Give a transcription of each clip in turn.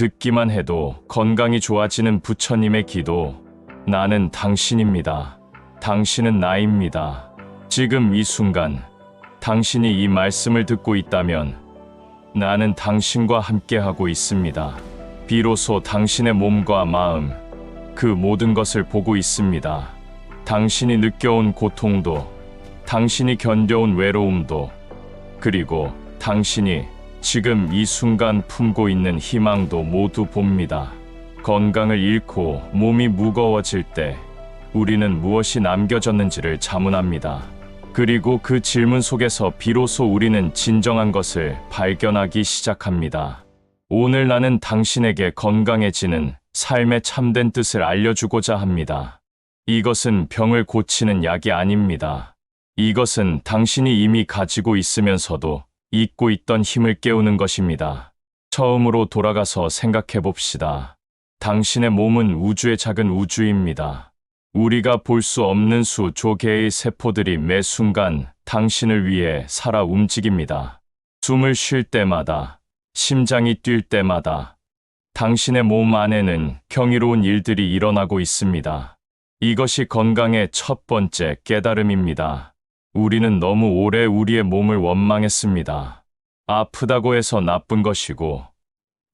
듣기만 해도 건강이 좋아지는 부처님의 기도. 나는 당신입니다. 당신은 나입니다. 지금 이 순간 당신이 이 말씀을 듣고 있다면 나는 당신과 함께하고 있습니다. 비로소 당신의 몸과 마음, 그 모든 것을 보고 있습니다. 당신이 느껴온 고통도, 당신이 견뎌온 외로움도, 그리고 당신이 지금 이 순간 품고 있는 희망도 모두 봅니다. 건강을 잃고 몸이 무거워질 때 우리는 무엇이 남겨졌는지를 자문합니다. 그리고 그 질문 속에서 비로소 우리는 진정한 것을 발견하기 시작합니다. 오늘 나는 당신에게 건강해지는 삶의 참된 뜻을 알려주고자 합니다. 이것은 병을 고치는 약이 아닙니다. 이것은 당신이 이미 가지고 있으면서도 잊고 있던 힘을 깨우는 것입니다. 처음으로 돌아가서 생각해 봅시다. 당신의 몸은 우주의 작은 우주입니다. 우리가 볼 수 없는 수조 개의 세포들이 매 순간 당신을 위해 살아 움직입니다. 숨을 쉴 때마다, 심장이 뛸 때마다 당신의 몸 안에는 경이로운 일들이 일어나고 있습니다. 이것이 건강의 첫 번째 깨달음입니다. 우리는 너무 오래 우리의 몸을 원망했습니다. 아프다고 해서 나쁜 것이고,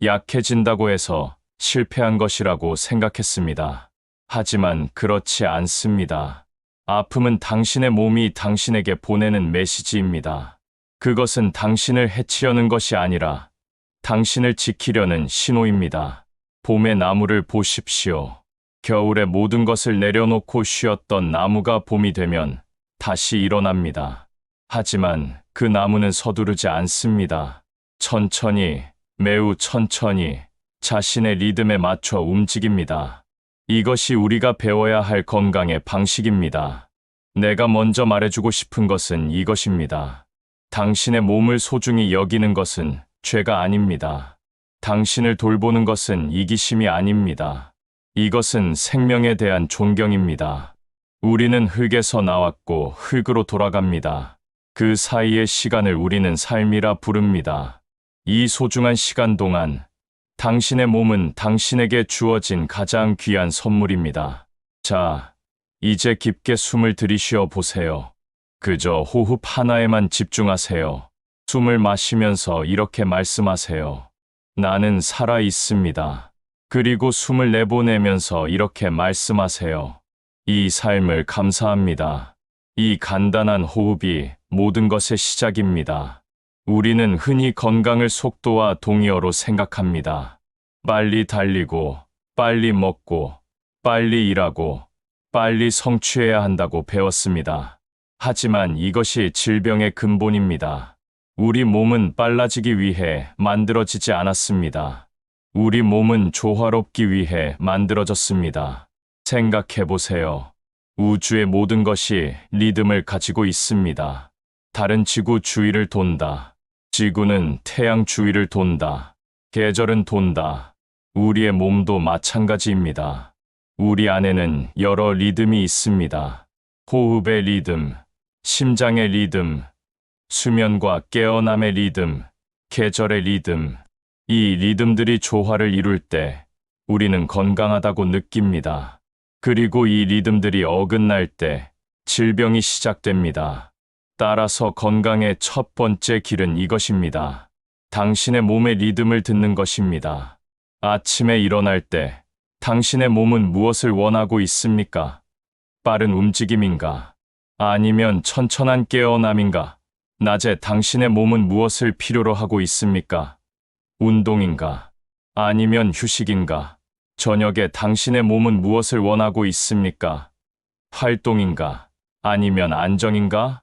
약해진다고 해서 실패한 것이라고 생각했습니다. 하지만 그렇지 않습니다. 아픔은 당신의 몸이 당신에게 보내는 메시지입니다. 그것은 당신을 해치려는 것이 아니라 당신을 지키려는 신호입니다. 봄의 나무를 보십시오. 겨울에 모든 것을 내려놓고 쉬었던 나무가 봄이 되면 다시 일어납니다. 하지만 그 나무는 서두르지 않습니다. 천천히, 매우 천천히 자신의 리듬에 맞춰 움직입니다. 이것이 우리가 배워야 할 건강의 방식입니다. 내가 먼저 말해주고 싶은 것은 이것입니다. 당신의 몸을 소중히 여기는 것은 죄가 아닙니다. 당신을 돌보는 것은 이기심이 아닙니다. 이것은 생명에 대한 존경입니다. 우리는 흙에서 나왔고 흙으로 돌아갑니다. 그 사이의 시간을 우리는 삶이라 부릅니다. 이 소중한 시간 동안 당신의 몸은 당신에게 주어진 가장 귀한 선물입니다. 자, 이제 깊게 숨을 들이쉬어 보세요. 그저 호흡 하나에만 집중하세요. 숨을 마시면서 이렇게 말씀하세요. 나는 살아 있습니다. 그리고 숨을 내보내면서 이렇게 말씀하세요. 이 삶을 감사합니다. 이 간단한 호흡이 모든 것의 시작입니다. 우리는 흔히 건강을 속도와 동의어로 생각합니다. 빨리 달리고, 빨리 먹고, 빨리 일하고, 빨리 성취해야 한다고 배웠습니다. 하지만 이것이 질병의 근본입니다. 우리 몸은 빨라지기 위해 만들어지지 않았습니다. 우리 몸은 조화롭기 위해 만들어졌습니다. 생각해 보세요. 우주의 모든 것이 리듬을 가지고 있습니다. 달은 지구 주위를 돈다. 지구는 태양 주위를 돈다. 계절은 돈다. 우리의 몸도 마찬가지입니다. 우리 안에는 여러 리듬이 있습니다. 호흡의 리듬, 심장의 리듬, 수면과 깨어남의 리듬, 계절의 리듬. 이 리듬들이 조화를 이룰 때 우리는 건강하다고 느낍니다. 그리고 이 리듬들이 어긋날 때 질병이 시작됩니다. 따라서 건강의 첫 번째 길은 이것입니다. 당신의 몸의 리듬을 듣는 것입니다. 아침에 일어날 때 당신의 몸은 무엇을 원하고 있습니까? 빠른 움직임인가? 아니면 천천한 깨어남인가? 낮에 당신의 몸은 무엇을 필요로 하고 있습니까? 운동인가? 아니면 휴식인가? 저녁에 당신의 몸은 무엇을 원하고 있습니까? 활동인가? 아니면 안정인가?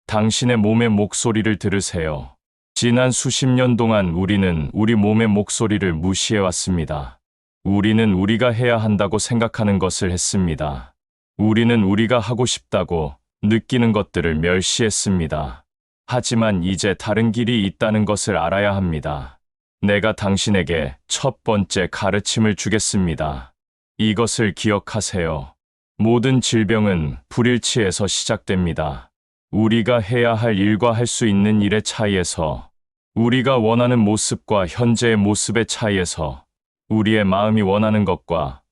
당신의 몸의 목소리를 들으세요. 지난 수십 년 동안 우리는 우리 몸의 목소리를 무시해왔습니다. 우리는 우리가 해야 한다고 생각하는 것을 했습니다. 우리는 우리가 하고 싶다고 느끼는 것들을 멸시했습니다. 하지만 이제 다른 길이 있다는 것을 알아야 합니다. 내가 당신에게 첫 번째 가르침을 주겠습니다. 이것을 기억하세요. 모든 질병은 불일치에서 시작됩니다. 우리가 해야 할 일과 할 수 있는 일의 차이에서, 우리가 원하는 모습과 현재의 모습의 차이에서, 우리의 마음이 원하는 것과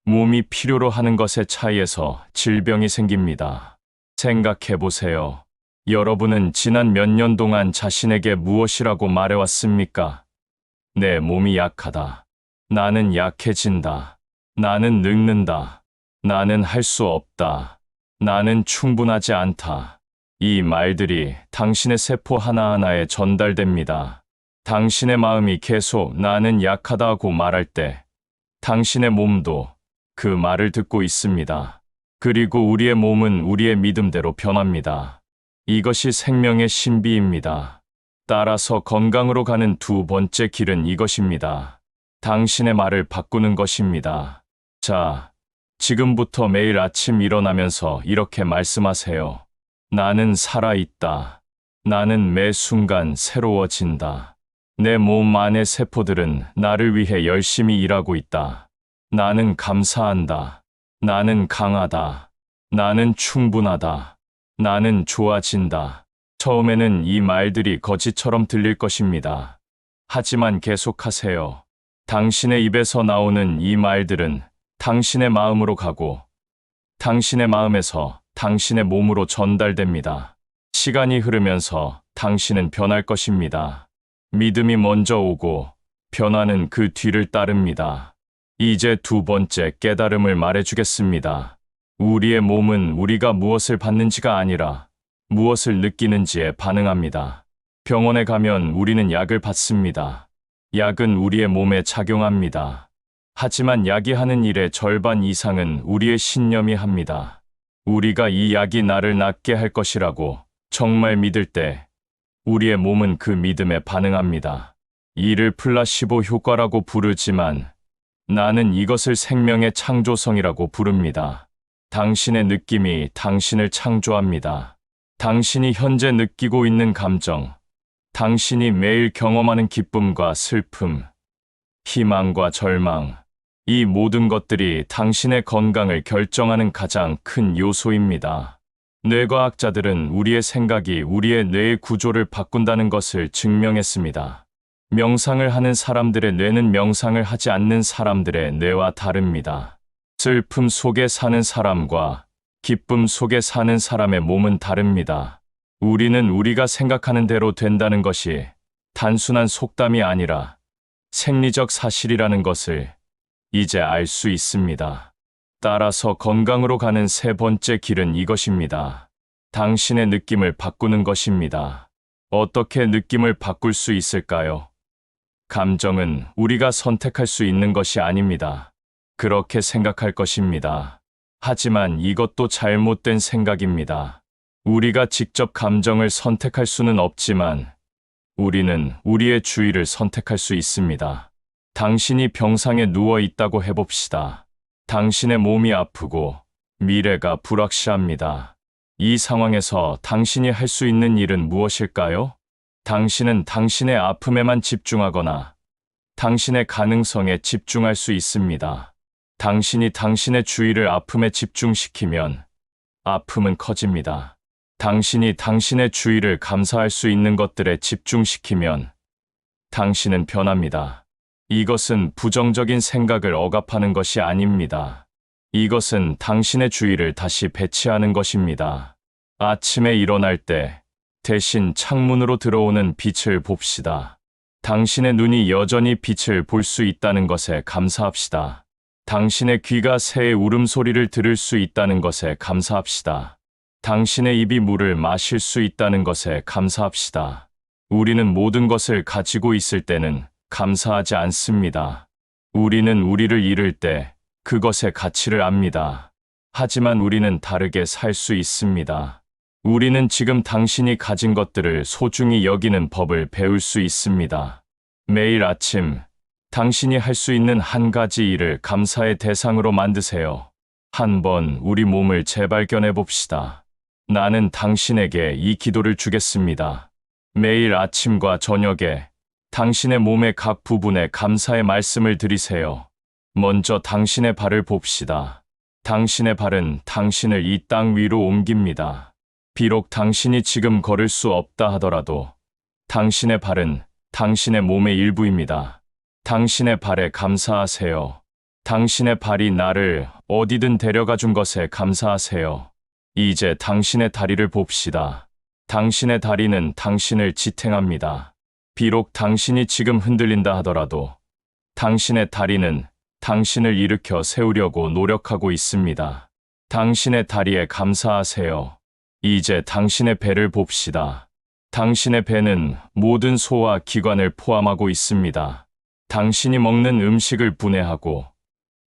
몸이 필요로 하는 것의 차이에서 질병이 생깁니다. 생각해 보세요. 여러분은 지난 몇 년 동안 자신에게 무엇이라고 말해왔습니까? 내 몸이 약하다. 나는 약해진다. 나는 늙는다. 나는 할 수 없다. 나는 충분하지 않다. 이 말들이 당신의 세포 하나하나에 전달됩니다. 당신의 마음이 계속 나는 약하다고 말할 때 당신의 몸도 그 말을 듣고 있습니다. 그리고 우리의 몸은 우리의 믿음대로 변합니다. 이것이 생명의 신비입니다. 따라서 건강으로 가는 두 번째 길은 이것입니다. 당신의 말을 바꾸는 것입니다. 자, 지금부터 매일 아침 일어나면서 이렇게 말씀하세요. 나는 살아있다. 나는 매 순간 새로워진다. 내 몸 안의 세포들은 나를 위해 열심히 일하고 있다. 나는 감사한다. 나는 강하다. 나는 충분하다. 나는 좋아진다. 처음에는 이 말들이 거짓처럼 들릴 것입니다. 하지만 계속하세요. 당신의 입에서 나오는 이 말들은 당신의 마음으로 가고 당신의 마음에서 당신의 몸으로 전달됩니다. 시간이 흐르면서 당신은 변할 것입니다. 믿음이 먼저 오고 변화는 그 뒤를 따릅니다. 이제 두 번째 깨달음을 말해주겠습니다. 우리의 몸은 우리가 무엇을 받는지가 아니라 무엇을 느끼는지에 반응합니다. 병원에 가면 우리는 약을 받습니다. 약은 우리의 몸에 작용합니다. 하지만 약이 하는 일의 절반 이상은 우리의 신념이 합니다. 우리가 이 약이 나를 낫게 할 것이라고 정말 믿을 때 우리의 몸은 그 믿음에 반응합니다. 이를 플라시보 효과라고 부르지만 나는 이것을 생명의 창조성이라고 부릅니다. 당신의 느낌이 당신을 창조합니다. 당신이 현재 느끼고 있는 감정, 당신이 매일 경험하는 기쁨과 슬픔, 희망과 절망, 이 모든 것들이 당신의 건강을 결정하는 가장 큰 요소입니다. 뇌과학자들은 우리의 생각이 우리의 뇌의 구조를 바꾼다는 것을 증명했습니다. 명상을 하는 사람들의 뇌는 명상을 하지 않는 사람들의 뇌와 다릅니다. 슬픔 속에 사는 사람과 기쁨 속에 사는 사람의 몸은 다릅니다. 우리는 우리가 생각하는 대로 된다는 것이 단순한 속담이 아니라 생리적 사실이라는 것을 이제 알 수 있습니다. 따라서 건강으로 가는 세 번째 길은 이것입니다. 당신의 느낌을 바꾸는 것입니다. 어떻게 느낌을 바꿀 수 있을까요? 감정은 우리가 선택할 수 있는 것이 아닙니다. 그렇게 생각할 것입니다. 하지만 이것도 잘못된 생각입니다. 우리가 직접 감정을 선택할 수는 없지만 우리는 우리의 주의를 선택할 수 있습니다. 당신이 병상에 누워 있다고 해봅시다. 당신의 몸이 아프고 미래가 불확실합니다. 이 상황에서 당신이 할 수 있는 일은 무엇일까요? 당신은 당신의 아픔에만 집중하거나 당신의 가능성에 집중할 수 있습니다. 당신이 당신의 주의를 아픔에 집중시키면 아픔은 커집니다. 당신이 당신의 주의를 감사할 수 있는 것들에 집중시키면 당신은 변합니다. 이것은 부정적인 생각을 억압하는 것이 아닙니다. 이것은 당신의 주의를 다시 배치하는 것입니다. 아침에 일어날 때 대신 창문으로 들어오는 빛을 봅시다. 당신의 눈이 여전히 빛을 볼 수 있다는 것에 감사합시다. 당신의 귀가 새의 울음소리를 들을 수 있다는 것에 감사합시다. 당신의 입이 물을 마실 수 있다는 것에 감사합시다. 우리는 모든 것을 가지고 있을 때는 감사하지 않습니다. 우리는 우리를 잃을 때 그것의 가치를 압니다. 하지만 우리는 다르게 살 수 있습니다. 우리는 지금 당신이 가진 것들을 소중히 여기는 법을 배울 수 있습니다. 매일 아침 당신이 할 수 있는 한 가지 일을 감사의 대상으로 만드세요. 한번 우리 몸을 재발견해 봅시다. 나는 당신에게 이 기도를 주겠습니다. 매일 아침과 저녁에 당신의 몸의 각 부분에 감사의 말씀을 드리세요. 먼저 당신의 발을 봅시다. 당신의 발은 당신을 이 땅 위로 옮깁니다. 비록 당신이 지금 걸을 수 없다 하더라도 당신의 발은 당신의 몸의 일부입니다. 당신의 발에 감사하세요. 당신의 발이 나를 어디든 데려가 준 것에 감사하세요. 이제 당신의 다리를 봅시다. 당신의 다리는 당신을 지탱합니다. 비록 당신이 지금 흔들린다 하더라도 당신의 다리는 당신을 일으켜 세우려고 노력하고 있습니다. 당신의 다리에 감사하세요. 이제 당신의 배를 봅시다. 당신의 배는 모든 소와 기관을 포함하고 있습니다. 당신이 먹는 음식을 분해하고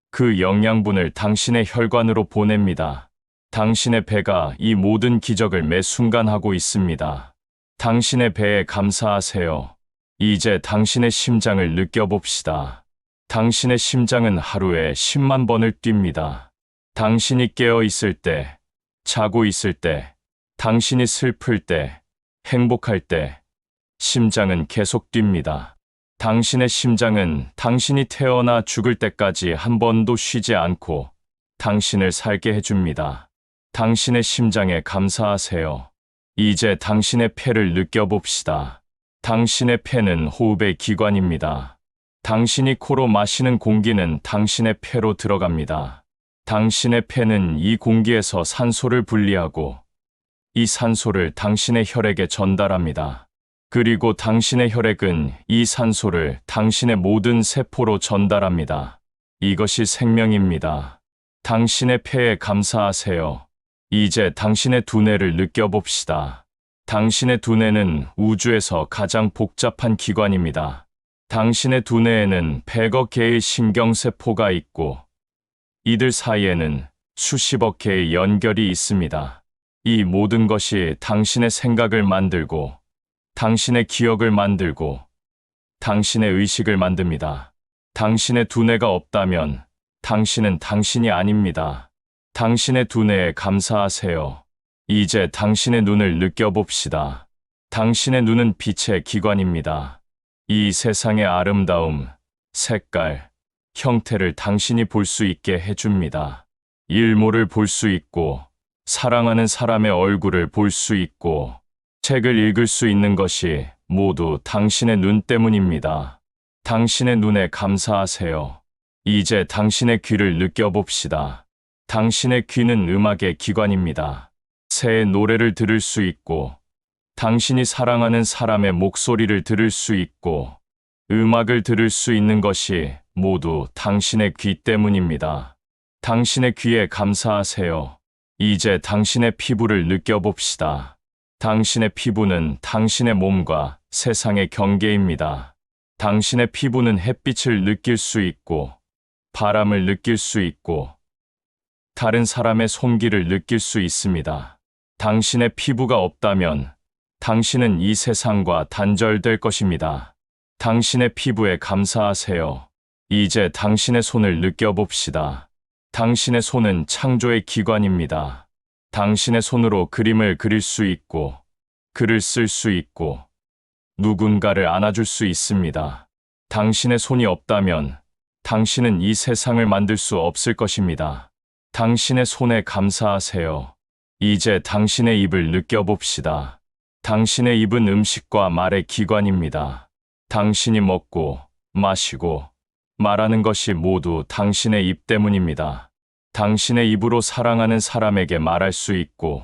그 영양분을 당신의 혈관으로 보냅니다. 당신의 배가 이 모든 기적을 매 순간 하고 있습니다. 당신의 배에 감사하세요. 이제 당신의 심장을 느껴봅시다. 당신의 심장은 하루에 10만 번을 뜁니다. 당신이 깨어 있을 때, 자고 있을 때, 당신이 슬플 때, 행복할 때, 심장은 계속 뜁니다. 당신의 심장은 당신이 태어나 죽을 때까지 한 번도 쉬지 않고 당신을 살게 해줍니다. 당신의 심장에 감사하세요. 이제 당신의 폐를 느껴봅시다. 당신의 폐는 호흡의 기관입니다. 당신이 코로 마시는 공기는 당신의 폐로 들어갑니다. 당신의 폐는 이 공기에서 산소를 분리하고 이 산소를 당신의 혈액에 전달합니다. 그리고 당신의 혈액은 이 산소를 당신의 모든 세포로 전달합니다. 이것이 생명입니다. 당신의 폐에 감사하세요. 이제 당신의 두뇌를 느껴봅시다. 당신의 두뇌는 우주에서 가장 복잡한 기관입니다. 당신의 두뇌에는 100억 개의 신경세포가 있고 이들 사이에는 수십억 개의 연결이 있습니다. 이 모든 것이 당신의 생각을 만들고 당신의 기억을 만들고 당신의 의식을 만듭니다. 당신의 두뇌가 없다면 당신은 당신이 아닙니다. 당신의 두뇌에 감사하세요. 이제 당신의 눈을 느껴봅시다. 당신의 눈은 빛의 기관입니다. 이 세상의 아름다움, 색깔, 형태를 당신이 볼 수 있게 해줍니다. 일몰을 볼 수 있고, 사랑하는 사람의 얼굴을 볼 수 있고, 책을 읽을 수 있는 것이 모두 당신의 눈 때문입니다. 당신의 눈에 감사하세요. 이제 당신의 귀를 느껴봅시다. 당신의 귀는 음악의 기관입니다. 새의 노래를 들을 수 있고, 당신이 사랑하는 사람의 목소리를 들을 수 있고, 음악을 들을 수 있는 것이 모두 당신의 귀 때문입니다. 당신의 귀에 감사하세요. 이제 당신의 피부를 느껴봅시다. 당신의 피부는 당신의 몸과 세상의 경계입니다. 당신의 피부는 햇빛을 느낄 수 있고, 바람을 느낄 수 있고, 다른 사람의 손길을 느낄 수 있습니다. 당신의 피부가 없다면 당신은 이 세상과 단절될 것입니다. 당신의 피부에 감사하세요. 이제 당신의 손을 느껴봅시다. 당신의 손은 창조의 기관입니다. 당신의 손으로 그림을 그릴 수 있고, 글을 쓸 수 있고, 누군가를 안아줄 수 있습니다. 당신의 손이 없다면 당신은 이 세상을 만들 수 없을 것입니다. 당신의 손에 감사하세요. 이제 당신의 입을 느껴봅시다. 당신의 입은 음식과 말의 기관입니다. 당신이 먹고, 마시고, 말하는 것이 모두 당신의 입 때문입니다. 당신의 입으로 사랑하는 사람에게 말할 수 있고,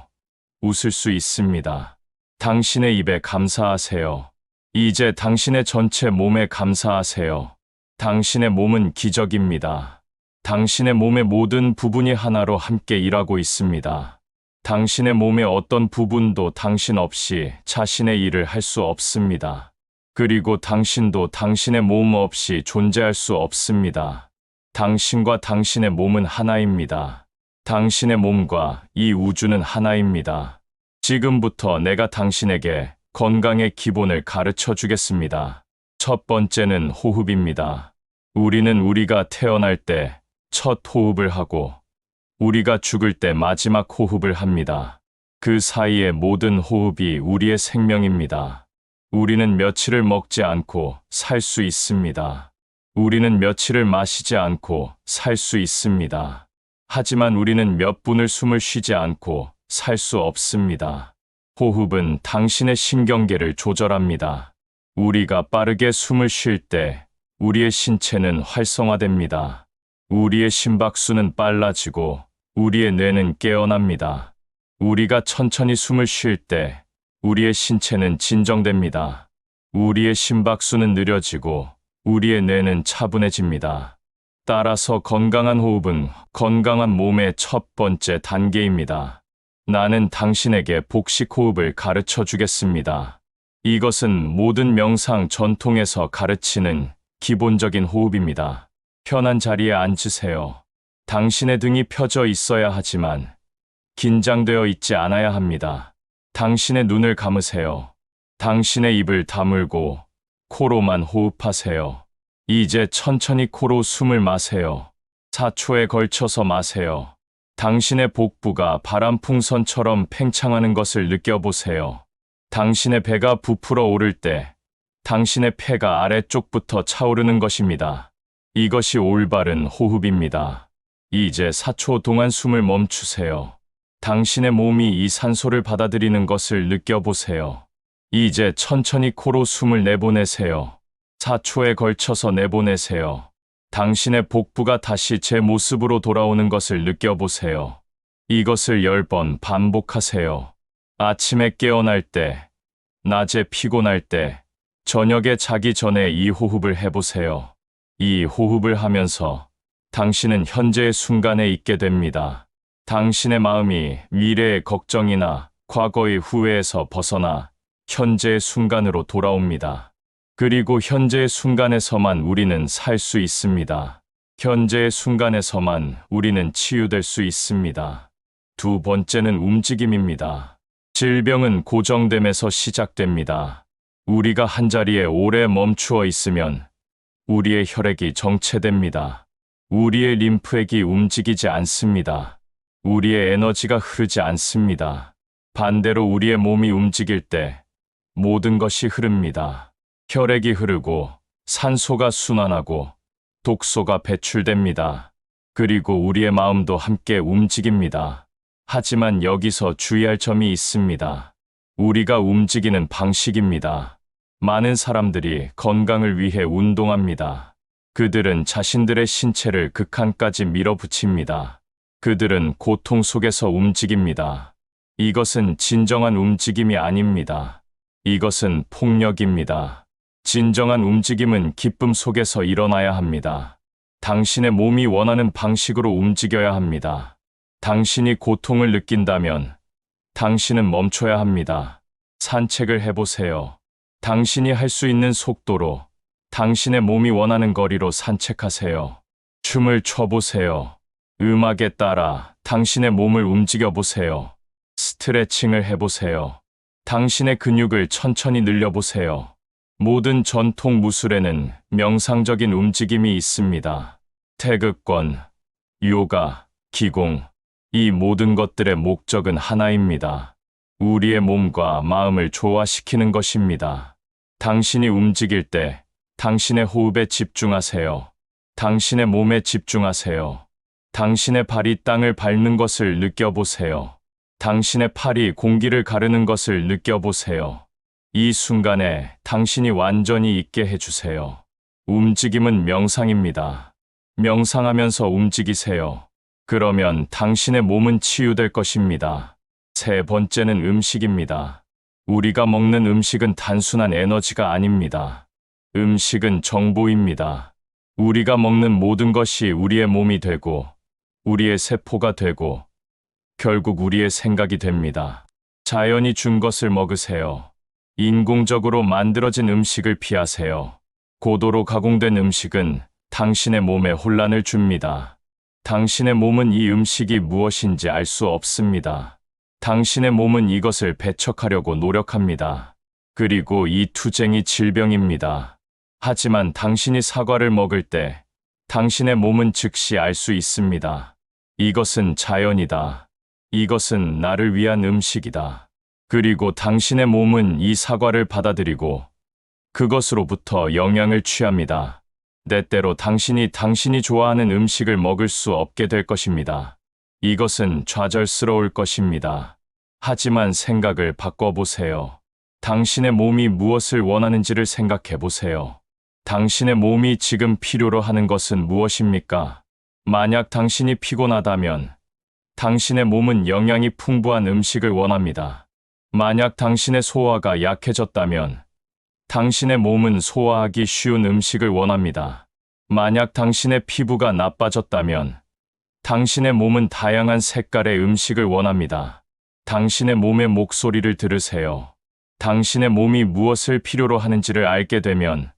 웃을 수 있습니다. 당신의 입에 감사하세요. 이제 당신의 전체 몸에 감사하세요. 당신의 몸은 기적입니다. 당신의 몸의 모든 부분이 하나로 함께 일하고 있습니다. 당신의 몸의 어떤 부분도 당신 없이 자신의 일을 할 수 없습니다. 그리고 당신도 당신의 몸 없이 존재할 수 없습니다. 당신과 당신의 몸은 하나입니다. 당신의 몸과 이 우주는 하나입니다. 지금부터 내가 당신에게 건강의 기본을 가르쳐 주겠습니다. 첫 번째는 호흡입니다. 우리는 우리가 태어날 때 첫 호흡을 하고 우리가 죽을 때 마지막 호흡을 합니다. 그 사이의 모든 호흡이 우리의 생명입니다. 우리는 며칠을 먹지 않고 살 수 있습니다. 우리는 며칠을 마시지 않고 살 수 있습니다. 하지만 우리는 몇 분을 숨을 쉬지 않고 살 수 없습니다. 호흡은 당신의 신경계를 조절합니다. 우리가 빠르게 숨을 쉴 때 우리의 신체는 활성화됩니다. 우리의 심박수는 빨라지고 우리의 뇌는 깨어납니다. 우리가 천천히 숨을 쉴 때 우리의 신체는 진정됩니다. 우리의 심박수는 느려지고 우리의 뇌는 차분해집니다. 따라서 건강한 호흡은 건강한 몸의 첫 번째 단계입니다. 나는 당신에게 복식 호흡을 가르쳐 주겠습니다. 이것은 모든 명상 전통에서 가르치는 기본적인 호흡입니다. 편한 자리에 앉으세요. 당신의 등이 펴져 있어야 하지만 긴장되어 있지 않아야 합니다. 당신의 눈을 감으세요. 당신의 입을 다물고 코로만 호흡하세요. 이제 천천히 코로 숨을 마세요. 4초에 걸쳐서 마세요. 당신의 복부가 바람풍선처럼 팽창하는 것을 느껴보세요. 당신의 배가 부풀어 오를 때 당신의 폐가 아래쪽부터 차오르는 것입니다. 이것이 올바른 호흡입니다. 이제 4초 동안 숨을 멈추세요. 당신의 몸이 이 산소를 받아들이는 것을 느껴보세요. 이제 천천히 코로 숨을 내보내세요. 4초에 걸쳐서 내보내세요. 당신의 복부가 다시 제 모습으로 돌아오는 것을 느껴보세요. 이것을 10번 반복하세요. 아침에 깨어날 때, 낮에 피곤할 때, 저녁에 자기 전에 이 호흡을 해보세요. 이 호흡을 하면서 당신은 현재의 순간에 있게 됩니다. 당신의 마음이 미래의 걱정이나 과거의 후회에서 벗어나 현재의 순간으로 돌아옵니다. 그리고 현재의 순간에서만 우리는 살 수 있습니다. 현재의 순간에서만 우리는 치유될 수 있습니다. 두 번째는 움직임입니다. 질병은 고정됨에서 시작됩니다. 우리가 한자리에 오래 멈추어 있으면 우리의 혈액이 정체됩니다. 우리의 림프액이 움직이지 않습니다. 우리의 에너지가 흐르지 않습니다. 반대로 우리의 몸이 움직일 때 모든 것이 흐릅니다. 혈액이 흐르고 산소가 순환하고 독소가 배출됩니다. 그리고 우리의 마음도 함께 움직입니다. 하지만 여기서 주의할 점이 있습니다. 우리가 움직이는 방식입니다. 많은 사람들이 건강을 위해 운동합니다. 그들은 자신들의 신체를 극한까지 밀어붙입니다. 그들은 고통 속에서 움직입니다. 이것은 진정한 움직임이 아닙니다. 이것은 폭력입니다. 진정한 움직임은 기쁨 속에서 일어나야 합니다. 당신의 몸이 원하는 방식으로 움직여야 합니다. 당신이 고통을 느낀다면 당신은 멈춰야 합니다. 산책을 해보세요. 당신이 할 수 있는 속도로 당신의 몸이 원하는 거리로 산책하세요. 춤을 춰보세요. 음악에 따라 당신의 몸을 움직여보세요. 스트레칭을 해보세요. 당신의 근육을 천천히 늘려보세요. 모든 전통 무술에는 명상적인 움직임이 있습니다. 태극권, 요가, 기공, 이 모든 것들의 목적은 하나입니다. 우리의 몸과 마음을 조화시키는 것입니다. 당신이 움직일 때 당신의 호흡에 집중하세요. 당신의 몸에 집중하세요. 당신의 발이 땅을 밟는 것을 느껴보세요. 당신의 팔이 공기를 가르는 것을 느껴보세요. 이 순간에 당신이 완전히 있게 해주세요. 움직임은 명상입니다. 명상하면서 움직이세요. 그러면 당신의 몸은 치유될 것입니다. 세 번째는 음식입니다. 우리가 먹는 음식은 단순한 에너지가 아닙니다. 음식은 정보입니다. 우리가 먹는 모든 것이 우리의 몸이 되고, 우리의 세포가 되고, 결국 우리의 생각이 됩니다. 자연이 준 것을 먹으세요. 인공적으로 만들어진 음식을 피하세요. 고도로 가공된 음식은 당신의 몸에 혼란을 줍니다. 당신의 몸은 이 음식이 무엇인지 알 수 없습니다. 당신의 몸은 이것을 배척하려고 노력합니다. 그리고 이 투쟁이 질병입니다. 하지만 당신이 사과를 먹을 때 당신의 몸은 즉시 알 수 있습니다. 이것은 자연이다. 이것은 나를 위한 음식이다. 그리고 당신의 몸은 이 사과를 받아들이고 그것으로부터 영향을 취합니다. 때때로 당신이 좋아하는 음식을 먹을 수 없게 될 것입니다. 이것은 좌절스러울 것입니다. 하지만 생각을 바꿔보세요. 당신의 몸이 무엇을 원하는지를 생각해 보세요. 당신의 몸이 지금 필요로 하는 것은 무엇입니까? 만약 당신이 피곤하다면 당신의 몸은 영양이 풍부한 음식을 원합니다. 만약 당신의 소화가 약해졌다면 당신의 몸은 소화하기 쉬운 음식을 원합니다. 만약 당신의 피부가 나빠졌다면 당신의 몸은 다양한 색깔의 음식을 원합니다. 당신의 몸의 목소리를 들으세요. 당신의 몸이 무엇을 필요로 하는지를 알게 되면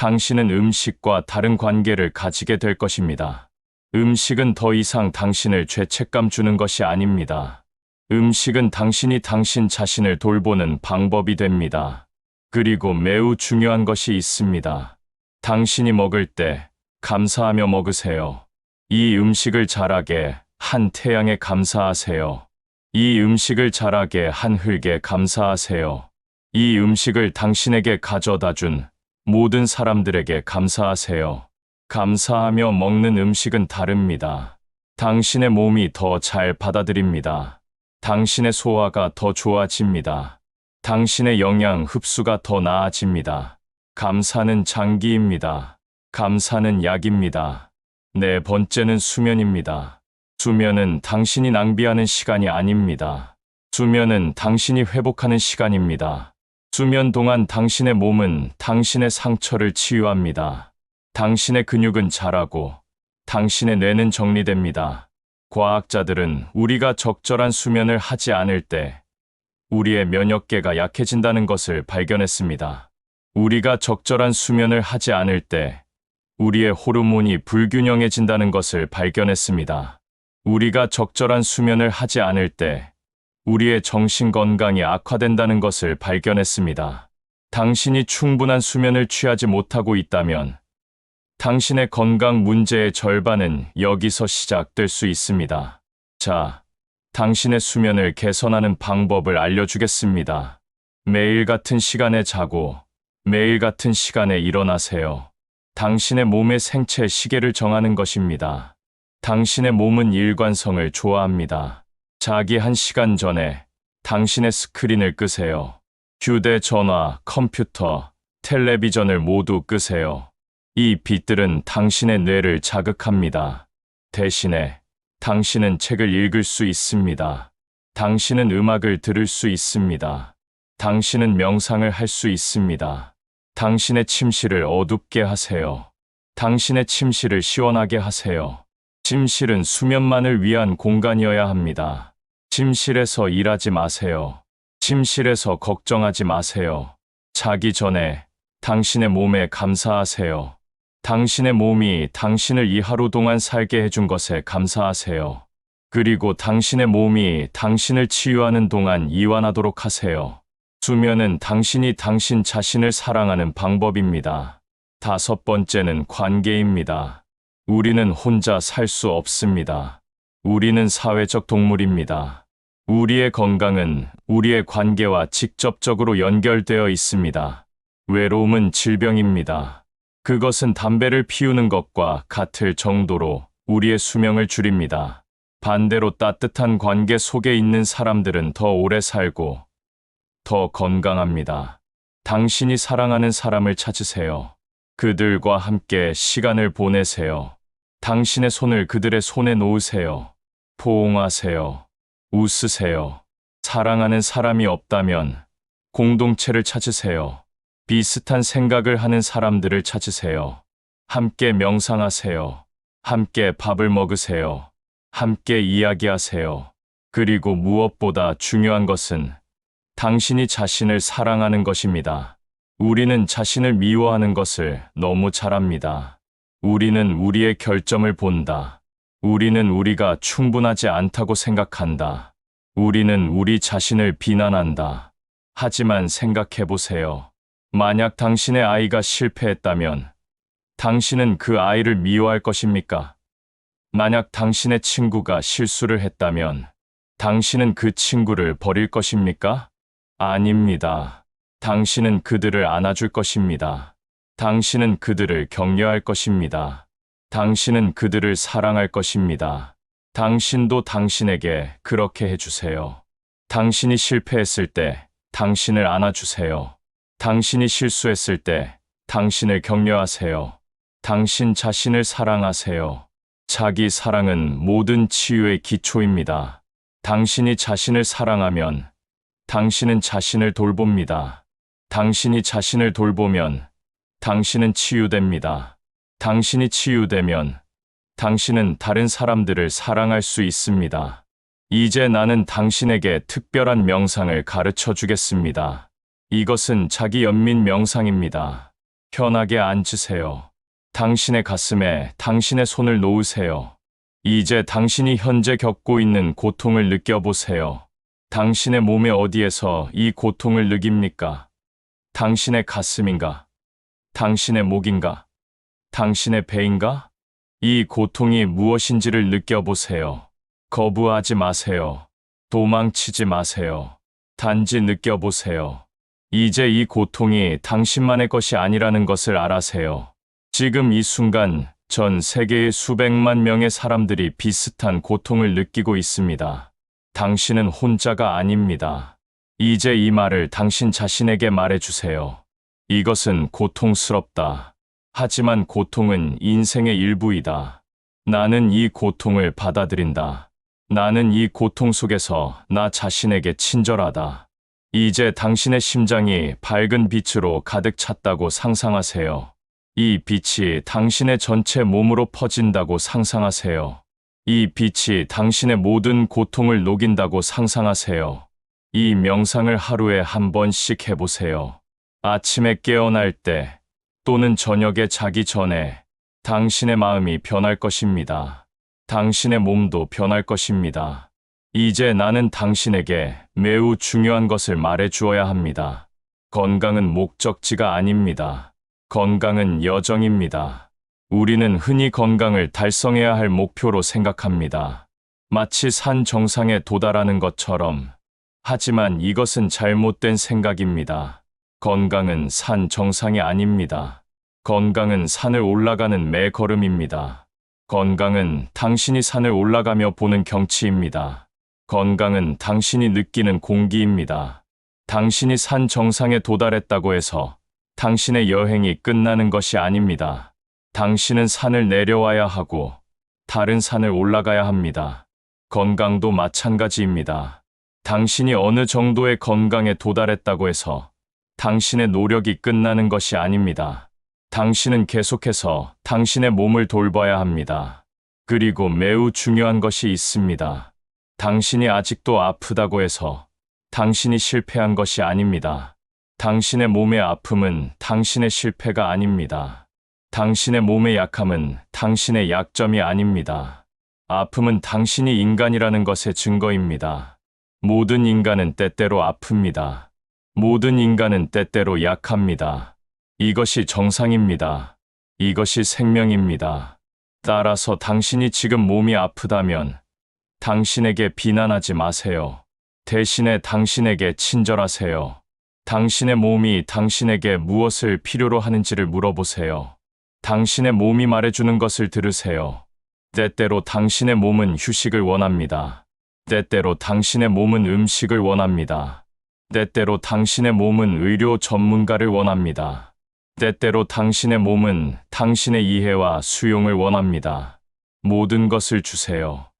당신은 음식과 다른 관계를 가지게 될 것입니다. 음식은 더 이상 당신을 죄책감 주는 것이 아닙니다. 음식은 당신이 당신 자신을 돌보는 방법이 됩니다. 그리고 매우 중요한 것이 있습니다. 당신이 먹을 때 감사하며 먹으세요. 이 음식을 자라게 한 태양에 감사하세요. 이 음식을 자라게 한 흙에 감사하세요. 이 음식을 당신에게 가져다 준 모든 사람들에게 감사하세요. 감사하며 먹는 음식은 다릅니다. 당신의 몸이 더 잘 받아들입니다. 당신의 소화가 더 좋아집니다. 당신의 영양 흡수가 더 나아집니다. 감사는 장기입니다. 감사는 약입니다. 네 번째는 수면입니다. 수면은 당신이 낭비하는 시간이 아닙니다. 수면은 당신이 회복하는 시간입니다. 수면 동안 당신의 몸은 당신의 상처를 치유합니다. 당신의 근육은 자라고 당신의 뇌는 정리됩니다. 과학자들은 우리가 적절한 수면을 하지 않을 때 우리의 면역계가 약해진다는 것을 발견했습니다. 우리가 적절한 수면을 하지 않을 때 우리의 호르몬이 불균형해진다는 것을 발견했습니다. 우리가 적절한 수면을 하지 않을 때 우리의 정신 건강이 악화된다는 것을 발견했습니다. 당신이 충분한 수면을 취하지 못하고 있다면 당신의 건강 문제의 절반은 여기서 시작될 수 있습니다. 자, 당신의 수면을 개선하는 방법을 알려주겠습니다. 매일 같은 시간에 자고 매일 같은 시간에 일어나세요. 당신의 몸의 생체 시계를 정하는 것입니다. 당신의 몸은 일관성을 좋아합니다. 자기 1시간 전에 당신의 스크린을 끄세요. 휴대전화, 컴퓨터, 텔레비전을 모두 끄세요. 이 빛들은 당신의 뇌를 자극합니다. 대신에 당신은 책을 읽을 수 있습니다. 당신은 음악을 들을 수 있습니다. 당신은 명상을 할 수 있습니다. 당신의 침실을 어둡게 하세요. 당신의 침실을 시원하게 하세요. 침실은 수면만을 위한 공간이어야 합니다. 침실에서 일하지 마세요. 침실에서 걱정하지 마세요. 자기 전에 당신의 몸에 감사하세요. 당신의 몸이 당신을 이 하루 동안 살게 해준 것에 감사하세요. 그리고 당신의 몸이 당신을 치유하는 동안 이완하도록 하세요. 수면은 당신이 당신 자신을 사랑하는 방법입니다. 5번째는 관계입니다. 우리는 혼자 살 수 없습니다. 우리는 사회적 동물입니다. 우리의 건강은 우리의 관계와 직접적으로 연결되어 있습니다. 외로움은 질병입니다. 그것은 담배를 피우는 것과 같을 정도로 우리의 수명을 줄입니다. 반대로 따뜻한 관계 속에 있는 사람들은 더 오래 살고 더 건강합니다. 당신이 사랑하는 사람을 찾으세요. 그들과 함께 시간을 보내세요. 당신의 손을 그들의 손에 놓으세요. 포옹하세요. 웃으세요. 사랑하는 사람이 없다면 공동체를 찾으세요. 비슷한 생각을 하는 사람들을 찾으세요. 함께 명상하세요. 함께 밥을 먹으세요. 함께 이야기하세요. 그리고 무엇보다 중요한 것은 당신이 자신을 사랑하는 것입니다. 우리는 자신을 미워하는 것을 너무 잘합니다. 우리는 우리의 결점을 본다. 우리는 우리가 충분하지 않다고 생각한다. 우리는 우리 자신을 비난한다. 하지만 생각해 보세요. 만약 당신의 아이가 실패했다면 당신은 그 아이를 미워할 것입니까? 만약 당신의 친구가 실수를 했다면 당신은 그 친구를 버릴 것입니까? 아닙니다. 당신은 그들을 안아줄 것입니다. 당신은 그들을 격려할 것입니다. 당신은 그들을 사랑할 것입니다. 당신도 당신에게 그렇게 해주세요. 당신이 실패했을 때 당신을 안아주세요. 당신이 실수했을 때 당신을 격려하세요. 당신 자신을 사랑하세요. 자기 사랑은 모든 치유의 기초입니다. 당신이 자신을 사랑하면 당신은 자신을 돌봅니다. 당신이 자신을 돌보면 당신은 치유됩니다. 당신이 치유되면 당신은 다른 사람들을 사랑할 수 있습니다. 이제 나는 당신에게 특별한 명상을 가르쳐 주겠습니다. 이것은 자기 연민 명상입니다. 편하게 앉으세요. 당신의 가슴에 당신의 손을 놓으세요. 이제 당신이 현재 겪고 있는 고통을 느껴보세요. 당신의 몸의 어디에서 이 고통을 느낍니까? 당신의 가슴인가? 당신의 목인가? 당신의 배인가? 이 고통이 무엇인지를 느껴보세요. 거부하지 마세요. 도망치지 마세요. 단지 느껴보세요. 이제 이 고통이 당신만의 것이 아니라는 것을 알아세요. 지금 이 순간 전 세계의 수백만 명의 사람들이 비슷한 고통을 느끼고 있습니다. 당신은 혼자가 아닙니다. 이제 이 말을 당신 자신에게 말해주세요. 이것은 고통스럽다. 하지만 고통은 인생의 일부이다. 나는 이 고통을 받아들인다. 나는 이 고통 속에서 나 자신에게 친절하다. 이제 당신의 심장이 밝은 빛으로 가득 찼다고 상상하세요. 이 빛이 당신의 전체 몸으로 퍼진다고 상상하세요. 이 빛이 당신의 모든 고통을 녹인다고 상상하세요. 이 명상을 하루에 한 번씩 해보세요. 아침에 깨어날 때 또는 저녁에 자기 전에 당신의 마음이 변할 것입니다. 당신의 몸도 변할 것입니다. 이제 나는 당신에게 매우 중요한 것을 말해 주어야 합니다. 건강은 목적지가 아닙니다. 건강은 여정입니다. 우리는 흔히 건강을 달성해야 할 목표로 생각합니다. 마치 산 정상에 도달하는 것처럼. 하지만 이것은 잘못된 생각입니다. 건강은 산 정상이 아닙니다. 건강은 산을 올라가는 매 걸음입니다. 건강은 당신이 산을 올라가며 보는 경치입니다. 건강은 당신이 느끼는 공기입니다. 당신이 산 정상에 도달했다고 해서 당신의 여행이 끝나는 것이 아닙니다. 당신은 산을 내려와야 하고 다른 산을 올라가야 합니다. 건강도 마찬가지입니다. 당신이 어느 정도의 건강에 도달했다고 해서 당신의 노력이 끝나는 것이 아닙니다. 당신은 계속해서 당신의 몸을 돌봐야 합니다. 그리고 매우 중요한 것이 있습니다. 당신이 아직도 아프다고 해서 당신이 실패한 것이 아닙니다. 당신의 몸의 아픔은 당신의 실패가 아닙니다. 당신의 몸의 약함은 당신의 약점이 아닙니다. 아픔은 당신이 인간이라는 것의 증거입니다. 모든 인간은 때때로 아픕니다. 모든 인간은 때때로 약합니다. 이것이 정상입니다. 이것이 생명입니다. 따라서 당신이 지금 몸이 아프다면 당신에게 비난하지 마세요. 대신에 당신에게 친절하세요. 당신의 몸이 당신에게 무엇을 필요로 하는지를 물어보세요. 당신의 몸이 말해주는 것을 들으세요. 때때로 당신의 몸은 휴식을 원합니다. 때때로 당신의 몸은 음식을 원합니다. 때때로 당신의 몸은 의료 전문가를 원합니다. 때때로 당신의 몸은 당신의 이해와 수용을 원합니다. 모든 것을 주세요.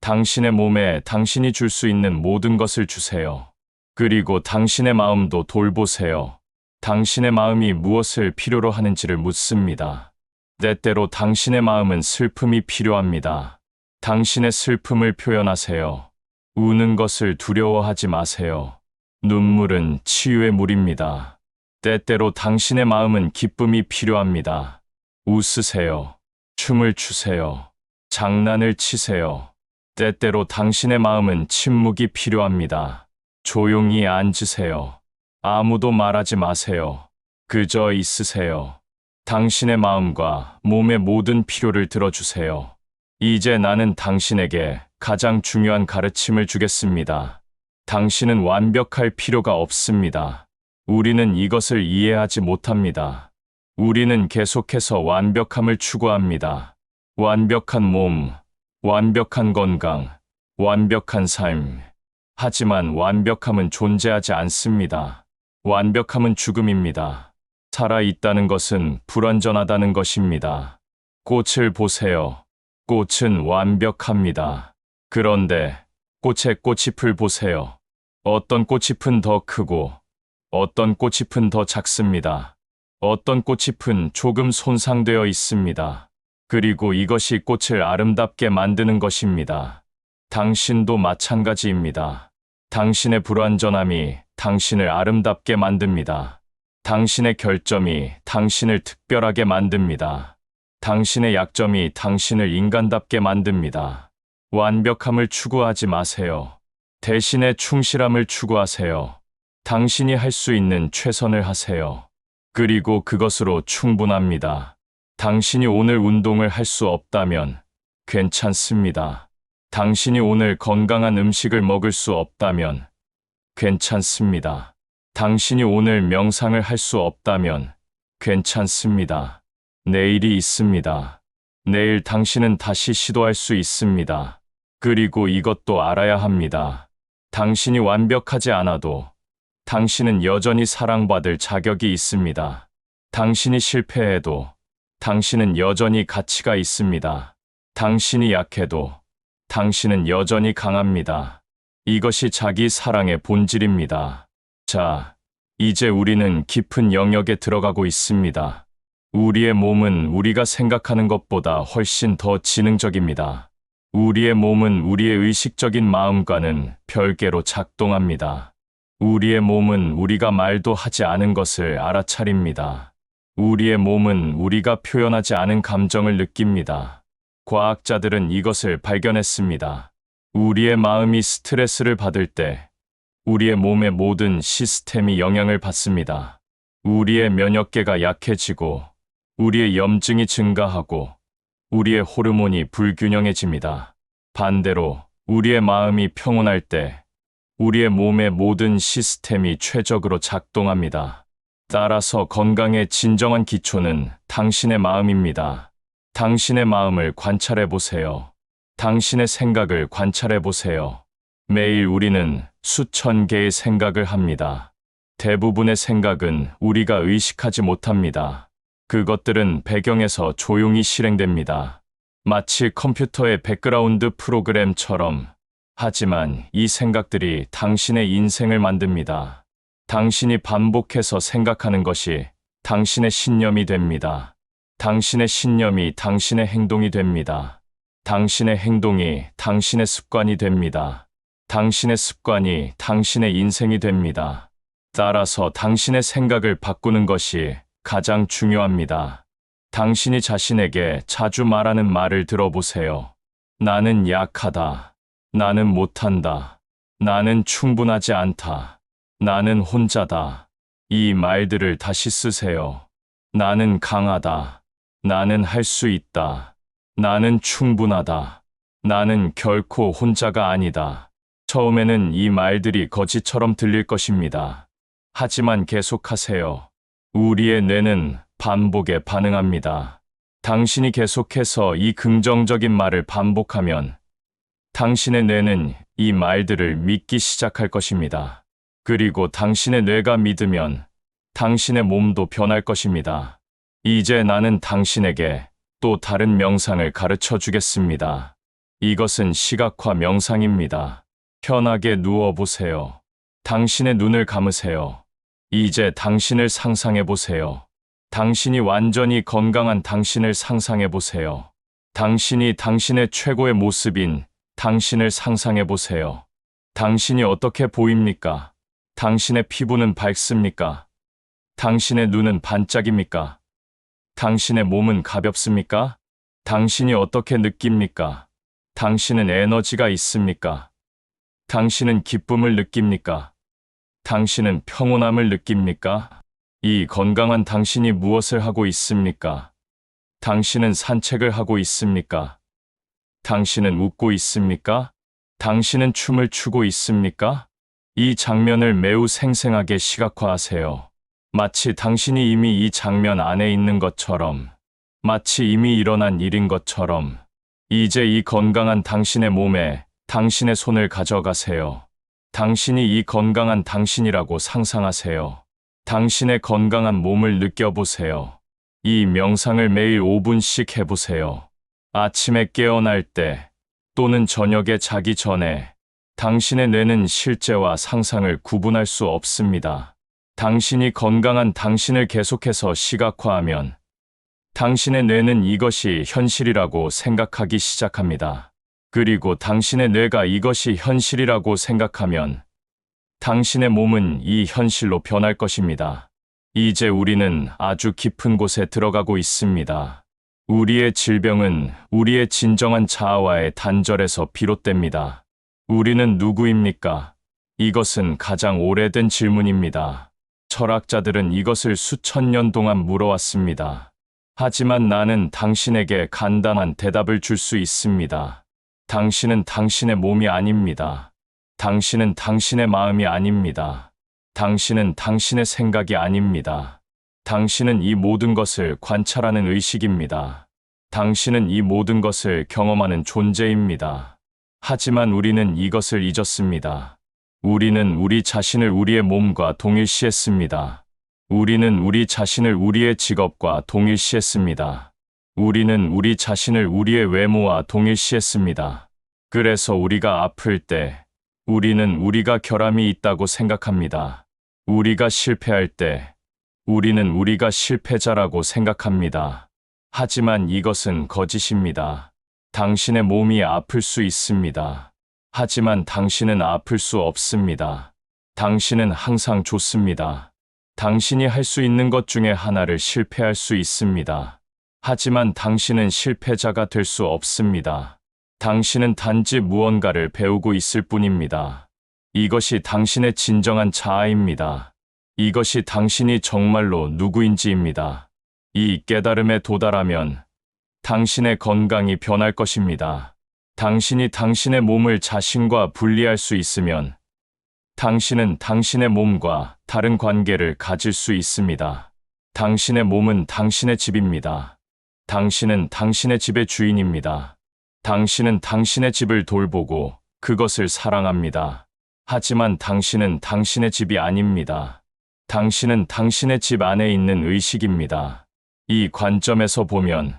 당신의 몸에 당신이 줄 수 있는 모든 것을 주세요. 그리고 당신의 마음도 돌보세요. 당신의 마음이 무엇을 필요로 하는지를 묻습니다. 때때로 당신의 마음은 슬픔이 필요합니다. 당신의 슬픔을 표현하세요. 우는 것을 두려워하지 마세요. 눈물은 치유의 물입니다. 때때로 당신의 마음은 기쁨이 필요합니다. 웃으세요. 춤을 추세요. 장난을 치세요. 때때로 당신의 마음은 침묵이 필요합니다. 조용히 앉으세요. 아무도 말하지 마세요. 그저 있으세요. 당신의 마음과 몸의 모든 필요를 들어주세요. 이제 나는 당신에게 가장 중요한 가르침을 주겠습니다. 당신은 완벽할 필요가 없습니다. 우리는 이것을 이해하지 못합니다. 우리는 계속해서 완벽함을 추구합니다. 완벽한 몸, 완벽한 건강, 완벽한 삶. 하지만 완벽함은 존재하지 않습니다. 완벽함은 죽음입니다. 살아있다는 것은 불완전하다는 것입니다. 꽃을 보세요. 꽃은 완벽합니다. 그런데 꽃의 꽃잎을 보세요. 어떤 꽃잎은 더 크고 어떤 꽃잎은 더 작습니다. 어떤 꽃잎은 조금 손상되어 있습니다. 그리고 이것이 꽃을 아름답게 만드는 것입니다. 당신도 마찬가지입니다. 당신의 불완전함이 당신을 아름답게 만듭니다. 당신의 결점이 당신을 특별하게 만듭니다. 당신의 약점이 당신을 인간답게 만듭니다. 완벽함을 추구하지 마세요. 대신에 충실함을 추구하세요. 당신이 할 수 있는 최선을 하세요. 그리고 그것으로 충분합니다. 당신이 오늘 운동을 할 수 없다면 괜찮습니다. 당신이 오늘 건강한 음식을 먹을 수 없다면 괜찮습니다. 당신이 오늘 명상을 할 수 없다면 괜찮습니다. 내일이 있습니다. 내일 당신은 다시 시도할 수 있습니다. 그리고 이것도 알아야 합니다. 당신이 완벽하지 않아도 당신은 여전히 사랑받을 자격이 있습니다. 당신이 실패해도 당신은 여전히 가치가 있습니다. 당신이 약해도 당신은 여전히 강합니다. 이것이 자기 사랑의 본질입니다. 자, 이제 우리는 깊은 영역에 들어가고 있습니다. 우리의 몸은 우리가 생각하는 것보다 훨씬 더 지능적입니다. 우리의 몸은 우리의 의식적인 마음과는 별개로 작동합니다. 우리의 몸은 우리가 말도 하지 않은 것을 알아차립니다. 우리의 몸은 우리가 표현하지 않은 감정을 느낍니다. 과학자들은 이것을 발견했습니다. 우리의 마음이 스트레스를 받을 때 우리의 몸의 모든 시스템이 영향을 받습니다. 우리의 면역계가 약해지고 우리의 염증이 증가하고 우리의 호르몬이 불균형해집니다. 반대로 우리의 마음이 평온할 때 우리의 몸의 모든 시스템이 최적으로 작동합니다. 따라서 건강의 진정한 기초는 당신의 마음입니다. 당신의 마음을 관찰해 보세요. 당신의 생각을 관찰해 보세요. 매일 우리는 수천 개의 생각을 합니다. 대부분의 생각은 우리가 의식하지 못합니다. 그것들은 배경에서 조용히 실행됩니다. 마치 컴퓨터의 백그라운드 프로그램처럼. 하지만 이 생각들이 당신의 인생을 만듭니다. 당신이 반복해서 생각하는 것이 당신의 신념이 됩니다. 당신의 신념이 당신의 행동이 됩니다. 당신의 행동이 당신의 습관이 됩니다. 당신의 습관이 당신의 인생이 됩니다. 따라서 당신의 생각을 바꾸는 것이 가장 중요합니다. 당신이 자신에게 자주 말하는 말을 들어보세요. 나는 약하다. 나는 못한다. 나는 충분하지 않다. 나는 혼자다. 이 말들을 다시 쓰세요. 나는 강하다. 나는 할 수 있다. 나는 충분하다. 나는 결코 혼자가 아니다. 처음에는 이 말들이 거짓처럼 들릴 것입니다. 하지만 계속하세요. 우리의 뇌는 반복에 반응합니다. 당신이 계속해서 이 긍정적인 말을 반복하면 당신의 뇌는 이 말들을 믿기 시작할 것입니다. 그리고 당신의 뇌가 믿으면 당신의 몸도 변할 것입니다. 이제 나는 당신에게 또 다른 명상을 가르쳐 주겠습니다. 이것은 시각화 명상입니다. 편하게 누워보세요. 당신의 눈을 감으세요. 이제 당신을 상상해 보세요. 당신이 완전히 건강한 당신을 상상해 보세요. 당신이 당신의 최고의 모습인 당신을 상상해 보세요. 당신이 어떻게 보입니까? 당신의 피부는 밝습니까? 당신의 눈은 반짝입니까? 당신의 몸은 가볍습니까? 당신이 어떻게 느낍니까? 당신은 에너지가 있습니까? 당신은 기쁨을 느낍니까? 당신은 평온함을 느낍니까? 이 건강한 당신이 무엇을 하고 있습니까? 당신은 산책을 하고 있습니까? 당신은 웃고 있습니까? 당신은 춤을 추고 있습니까? 이 장면을 매우 생생하게 시각화하세요. 마치 당신이 이미 이 장면 안에 있는 것처럼, 마치 이미 일어난 일인 것처럼. 이제 이 건강한 당신의 몸에 당신의 손을 가져가세요. 당신이 이 건강한 당신이라고 상상하세요. 당신의 건강한 몸을 느껴보세요. 이 명상을 매일 5분씩 해보세요. 아침에 깨어날 때 또는 저녁에 자기 전에 당신의 뇌는 실제와 상상을 구분할 수 없습니다. 당신이 건강한 당신을 계속해서 시각화하면 당신의 뇌는 이것이 현실이라고 생각하기 시작합니다. 그리고 당신의 뇌가 이것이 현실이라고 생각하면 당신의 몸은 이 현실로 변할 것입니다. 이제 우리는 아주 깊은 곳에 들어가고 있습니다. 우리의 질병은 우리의 진정한 자아와의 단절에서 비롯됩니다. 우리는 누구입니까? 이것은 가장 오래된 질문입니다. 철학자들은 이것을 수천 년 동안 물어왔습니다. 하지만 나는 당신에게 간단한 대답을 줄 수 있습니다. 당신은 당신의 몸이 아닙니다. 당신은 당신의 마음이 아닙니다. 당신은 당신의 생각이 아닙니다. 당신은 이 모든 것을 관찰하는 의식입니다. 당신은 이 모든 것을 경험하는 존재입니다. 하지만 우리는 이것을 잊었습니다. 우리는 우리 자신을 우리의 몸과 동일시했습니다. 우리는 우리 자신을 우리의 직업과 동일시했습니다. 우리는 우리 자신을 우리의 외모와 동일시했습니다. 그래서 우리가 아플 때 우리는 우리가 결함이 있다고 생각합니다. 우리가 실패할 때 우리는 우리가 실패자라고 생각합니다. 하지만 이것은 거짓입니다. 당신의 몸이 아플 수 있습니다. 하지만 당신은 아플 수 없습니다. 당신은 항상 좋습니다. 당신이 할 수 있는 것 중에 하나를 실패할 수 있습니다. 하지만 당신은 실패자가 될 수 없습니다. 당신은 단지 무언가를 배우고 있을 뿐입니다. 이것이 당신의 진정한 자아입니다. 이것이 당신이 정말로 누구인지입니다. 이 깨달음에 도달하면 당신의 건강이 변할 것입니다. 당신이 당신의 몸을 자신과 분리할 수 있으면 당신은 당신의 몸과 다른 관계를 가질 수 있습니다. 당신의 몸은 당신의 집입니다. 당신은 당신의 집의 주인입니다. 당신은 당신의 집을 돌보고 그것을 사랑합니다. 하지만 당신은 당신의 집이 아닙니다. 당신은 당신의 집 안에 있는 의식입니다. 이 관점에서 보면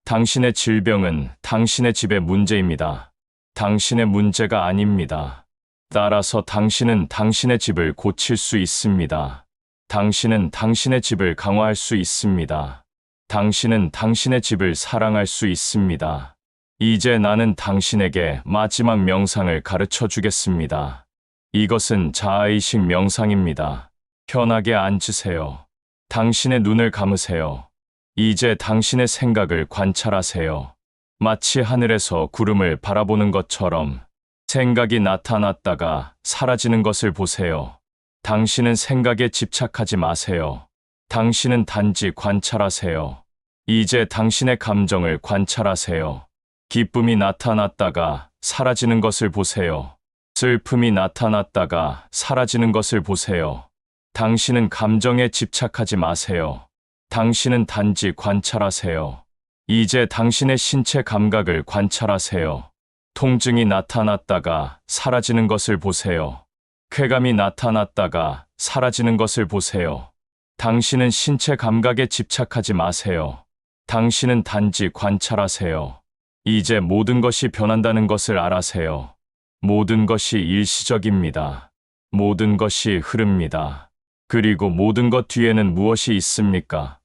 당신의 질병은 당신의 집의 문제입니다. 당신의 문제가 아닙니다. 따라서 당신은 당신의 집을 고칠 수 있습니다. 당신은 당신의 집을 강화할 수 있습니다. 당신은 당신의 집을 사랑할 수 있습니다. 이제 나는 당신에게 마지막 명상을 가르쳐 주겠습니다. 이것은 자아의식 명상입니다. 편하게 앉으세요. 당신의 눈을 감으세요. 이제 당신의 생각을 관찰하세요. 마치 하늘에서 구름을 바라보는 것처럼 생각이 나타났다가 사라지는 것을 보세요. 당신은 생각에 집착하지 마세요. 당신은 단지 관찰하세요. 이제 당신의 감정을 관찰하세요. 기쁨이 나타났다가 사라지는 것을 보세요. 슬픔이 나타났다가 사라지는 것을 보세요. 당신은 감정에 집착하지 마세요. 당신은 단지 관찰하세요. 이제 당신의 신체 감각을 관찰하세요. 통증이 나타났다가 사라지는 것을 보세요. 쾌감이 나타났다가 사라지는 것을 보세요. 당신은 신체 감각에 집착하지 마세요. 당신은 단지 관찰하세요. 이제 모든 것이 변한다는 것을 알아세요. 모든 것이 일시적입니다. 모든 것이 흐릅니다. 그리고 모든 것 뒤에는 무엇이 있습니까?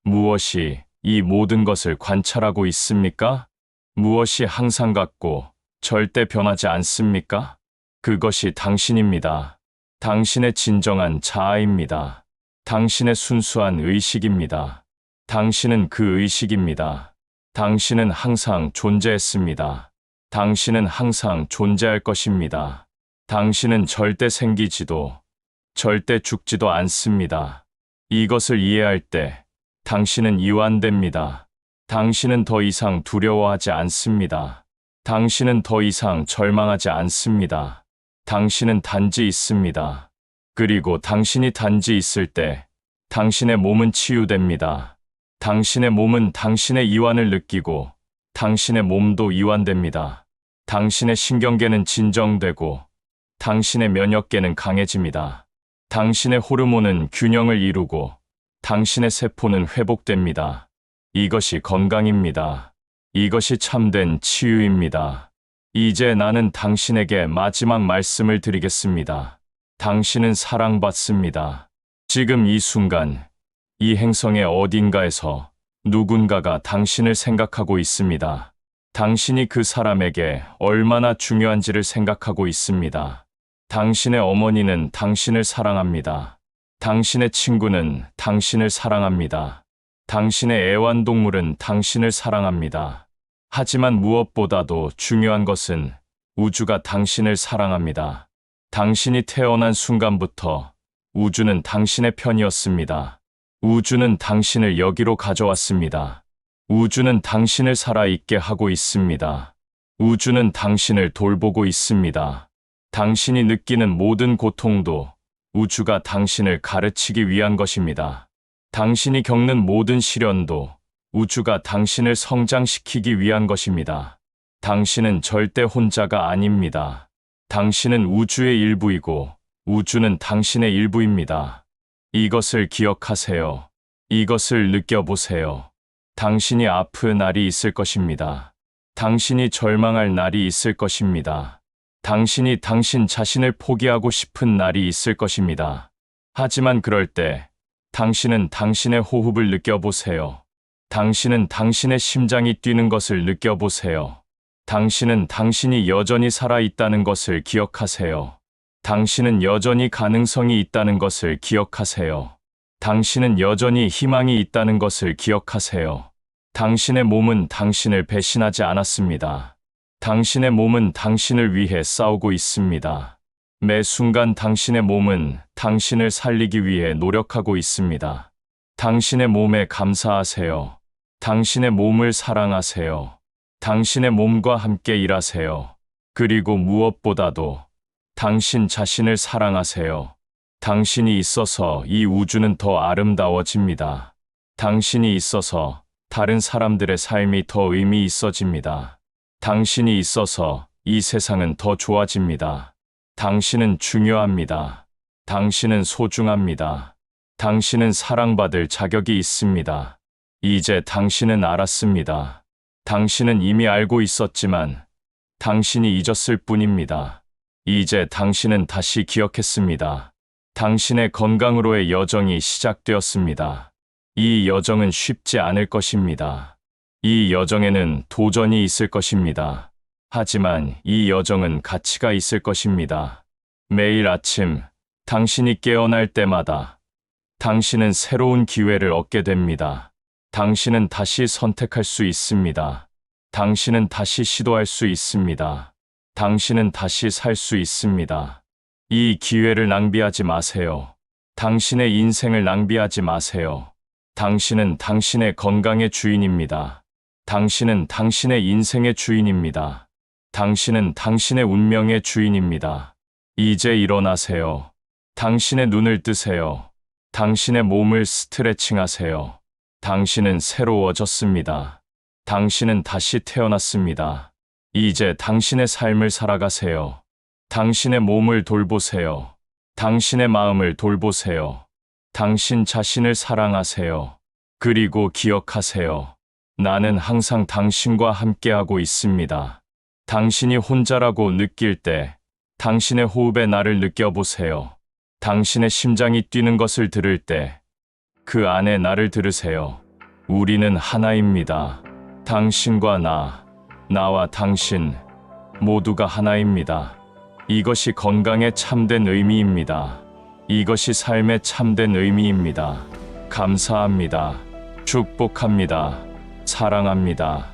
무엇이 이 모든 것을 관찰하고 있습니까? 무엇이 항상 같고 절대 변하지 않습니까? 그것이 당신입니다. 당신의 진정한 자아입니다. 당신의 순수한 의식입니다. 당신은 그 의식입니다. 당신은 항상 존재했습니다. 당신은 항상 존재할 것입니다. 당신은 절대 생기지도 절대 죽지도 않습니다. 이것을 이해할 때 당신은 이완됩니다. 당신은 더 이상 두려워하지 않습니다. 당신은 더 이상 절망하지 않습니다. 당신은 단지 있습니다. 그리고 당신이 단지 있을 때 당신의 몸은 치유됩니다. 당신의 몸은 당신의 이완을 느끼고 당신의 몸도 이완됩니다. 당신의 신경계는 진정되고 당신의 면역계는 강해집니다. 당신의 호르몬은 균형을 이루고 당신의 세포는 회복됩니다. 이것이 건강입니다. 이것이 참된 치유입니다. 이제 나는 당신에게 마지막 말씀을 드리겠습니다. 당신은 사랑받습니다. 지금 이 순간, 이 행성의 어딘가에서 누군가가 당신을 생각하고 있습니다. 당신이 그 사람에게 얼마나 중요한지를 생각하고 있습니다. 당신의 어머니는 당신을 사랑합니다. 당신의 친구는 당신을 사랑합니다. 당신의 애완동물은 당신을 사랑합니다. 하지만 무엇보다도 중요한 것은 우주가 당신을 사랑합니다. 당신이 태어난 순간부터 우주는 당신의 편이었습니다. 우주는 당신을 여기로 가져왔습니다. 우주는 당신을 살아있게 하고 있습니다. 우주는 당신을 돌보고 있습니다. 당신이 느끼는 모든 고통도 우주가 당신을 가르치기 위한 것입니다. 당신이 겪는 모든 시련도 우주가 당신을 성장시키기 위한 것입니다. 당신은 절대 혼자가 아닙니다. 당신은 우주의 일부이고 우주는 당신의 일부입니다. 이것을 기억하세요. 이것을 느껴보세요. 당신이 아픈 날이 있을 것입니다. 당신이 절망할 날이 있을 것입니다. 당신이 당신 자신을 포기하고 싶은 날이 있을 것입니다. 하지만 그럴 때 당신은 당신의 호흡을 느껴보세요. 당신은 당신의 심장이 뛰는 것을 느껴보세요. 당신은 당신이 여전히 살아있다는 것을 기억하세요. 당신은 여전히 가능성이 있다는 것을 기억하세요. 당신은 여전히 희망이 있다는 것을 기억하세요. 당신의 몸은 당신을 배신하지 않았습니다. 당신의 몸은 당신을 위해 싸우고 있습니다. 매 순간 당신의 몸은 당신을 살리기 위해 노력하고 있습니다. 당신의 몸에 감사하세요. 당신의 몸을 사랑하세요. 당신의 몸과 함께 일하세요. 그리고 무엇보다도 당신 자신을 사랑하세요. 당신이 있어서 이 우주는 더 아름다워집니다. 당신이 있어서 다른 사람들의 삶이 더 의미 있어집니다. 당신이 있어서 이 세상은 더 좋아집니다. 당신은 중요합니다. 당신은 소중합니다. 당신은 사랑받을 자격이 있습니다. 이제 당신은 알았습니다. 당신은 이미 알고 있었지만 당신이 잊었을 뿐입니다. 이제 당신은 다시 기억했습니다. 당신의 건강으로의 여정이 시작되었습니다. 이 여정은 쉽지 않을 것입니다. 이 여정에는 도전이 있을 것입니다. 하지만 이 여정은 가치가 있을 것입니다. 매일 아침 당신이 깨어날 때마다 당신은 새로운 기회를 얻게 됩니다. 당신은 다시 선택할 수 있습니다. 당신은 다시 시도할 수 있습니다. 당신은 다시 살 수 있습니다. 이 기회를 낭비하지 마세요. 당신의 인생을 낭비하지 마세요. 당신은 당신의 건강의 주인입니다. 당신은 당신의 인생의 주인입니다. 당신은 당신의 운명의 주인입니다. 이제 일어나세요. 당신의 눈을 뜨세요. 당신의 몸을 스트레칭하세요. 당신은 새로워졌습니다. 당신은 다시 태어났습니다. 이제 당신의 삶을 살아가세요. 당신의 몸을 돌보세요. 당신의 마음을 돌보세요. 당신 자신을 사랑하세요. 그리고 기억하세요. 나는 항상 당신과 함께하고 있습니다. 당신이 혼자라고 느낄 때 당신의 호흡에 나를 느껴보세요. 당신의 심장이 뛰는 것을 들을 때 그 안에 나를 들으세요. 우리는 하나입니다. 당신과 나와 당신 모두가 하나입니다. 이것이 건강의 참된 의미입니다. 이것이 삶의 참된 의미입니다. 감사합니다. 축복합니다. 사랑합니다.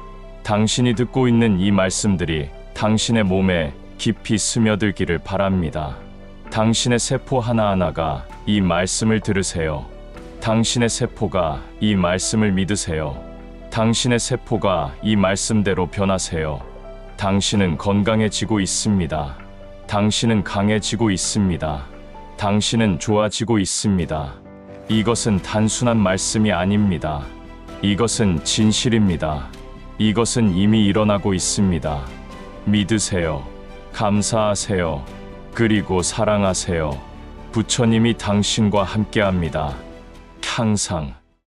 당신이 듣고 있는 이 말씀들이 당신의 몸에 깊이 스며들기를 바랍니다. 당신의 세포 하나하나가 이 말씀을 들으세요. 당신의 세포가 이 말씀을 믿으세요. 당신의 세포가 이 말씀대로 변하세요. 당신은 건강해지고 있습니다. 당신은 강해지고 있습니다. 당신은 좋아지고 있습니다. 이것은 단순한 말씀이 아닙니다. 이것은 진실입니다. 이것은 이미 일어나고 있습니다. 믿으세요. 감사하세요. 그리고 사랑하세요. 부처님이 당신과 함께합니다. 항상.